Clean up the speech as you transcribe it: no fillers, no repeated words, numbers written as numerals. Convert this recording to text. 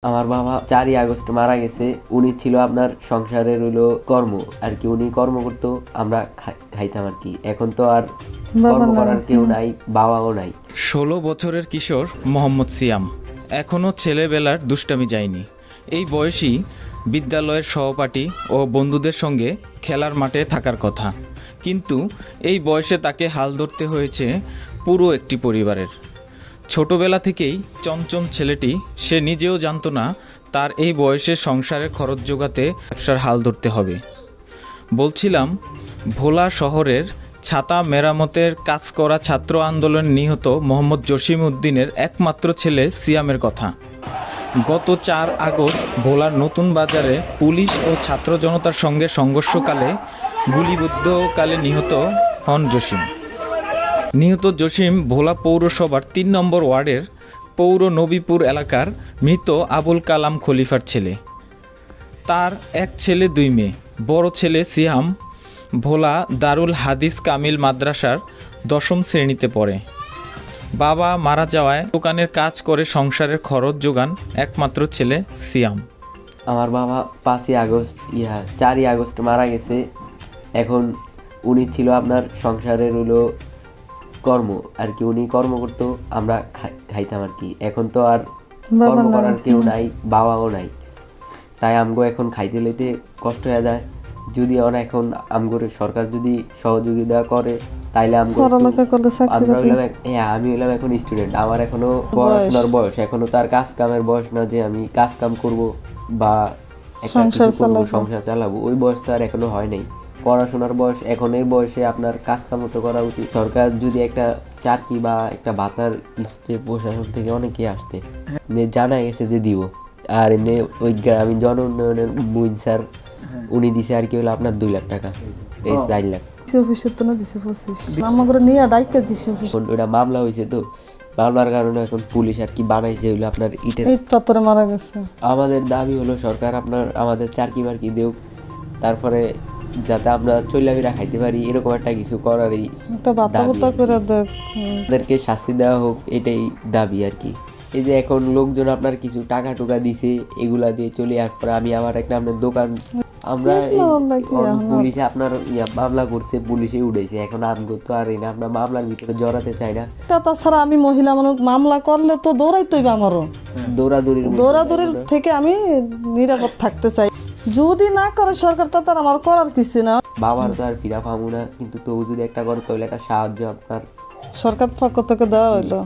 আমার বাবা ৪ই আগস্ট মারা গেছে। উনি ছিল আপনার সংসারের হইলো কর্ম আর কি, উনি কর্ম করতো, আমরা খাইতাম আর কি। এখন তো আর কর্ম করার কেউ নাই, বাবাও নাই। ১৬ বছরের কিশোর মোহাম্মদ সিয়াম এখনও ছেলেবেলার দুষ্টামি যায়নি। এই বয়সী বিদ্যালয়ের সহপাঠী ও বন্ধুদের সঙ্গে খেলার মাঠে থাকার কথা, কিন্তু এই বয়সে তাকে হাল ধরতে হয়েছে পুরো একটি পরিবারের। ছোটবেলা থেকেই চঞ্চল ছেলেটি সে নিজেও জানতো না তার এই বয়সে সংসারের খরচ জোগাতে ব্যবসার হাল ধরতে হবে। বলছিলাম ভোলা শহরের ছাতা মেরামতের কাজ করা ছাত্র আন্দোলনে নিহত মোহাম্মদ জসিম উদ্দিনের একমাত্র ছেলে সিয়ামের কথা। গত ৪ আগস্ট ভোলার নতুন বাজারে পুলিশ ও ছাত্র জনতার সঙ্গে সংঘর্ষকালে গুলিবিদ্ধকালে নিহত হন জসিম। নিহত জসিম ভোলা পৌরসভার ৩ নম্বর ওয়ার্ডের পৌর নবীপুর এলাকার মৃত আবুল কালাম খলিফার ছেলে। তার এক ছেলে ২ মেয়ে। বড় ছেলে সিয়াম ভোলা দারুল হাদিস কামিল মাদ্রাসার ১০ম শ্রেণীতে পড়ে। বাবা মারা যাওয়ায় দোকানের কাজ করে সংসারের খরচ যোগান একমাত্র ছেলে সিয়াম। আমার বাবা ৪ই আগস্ট মারা গেছে। এখন উনি ছিল আপনার সংসারের হইলো কর্ম আর কি, উনি কর্ম করতো, আমরা খাইতাম আর কি। এখন তো আর কর্ম করার কেউ নাই, বাবাও নাই, তাই আমগো এখন খাইতে লইতে কষ্ট হয়ে যায়। যদি ওরা এখন আমগোর সরকার যদি সহযোগিতা করে তাইলে আমি হইলাম এখন স্টুডেন্ট, আমার এখনো পড়াশোনার বয়স, এখনো তার কাজ কামের বয়স না যে আমি কাজ কাম করব বা সংসার চালাবো, ওই বয়স তো আর এখনো হয় নাই। পড়াশোনার বয়স, এখন এই বয়সে আপনার কাজ কাম তো করা উচিত। সরকার যদি একটা চাকরি বা একটা ভাতার প্রশাসন থেকে অনেকে আসতে জানা গেছে যে দিব। আর এমনি ওই গ্রামীণ জন উন্নয়নের বুইন স্যার উনি দিছে আর কি হলো আপনার ২ লাখ টাকা, এই ৪ লাখ ওটা মামলা হয়েছে। তো মামলার কারণে এখন পুলিশ আর কি বানাইছে হইলো আপনার ইটের পাথরে মারা গেছে। আমাদের দাবি হলো সরকার আপনার আমাদের চাকরি বাকরি দেও, তারপরে যাতে আমরা চইলাফেরা খাইতে পারি, এরকম একটা কিছু করারই তাদেরকে শাস্তি দেওয়া হোক, এটাই দাবি আর কি। এই যে এখন লোকজন আপনার কিছু টাকা টুকা দিছে, এগুলা দিয়ে চলে আসলে আমি আবার একটা আপনার দোকান, আমরা পুলিশে আপনার মামলা করছে, পুলিশে উঠেছে। এখন আমগো তো আর আপনার মামলার ভিতরে জড়াতে চাই না। তাছাড়া আমি মহিলা মানুষ, মামলা করলে তো দৌড়াইতেই আমারও, দৌড়াদৌড়ির থেকে আমি নিরাপদ থাকতে চাই। যদি না করে সরকার তো তার আমার করার কিছু না। বাবার তো আর ফিরা পাবো না, কিন্তু তবু যদি একটা করে তাহলে একটা সাহায্য আপনার সরকার পক্ষ থেকে দেওয়া হইলো।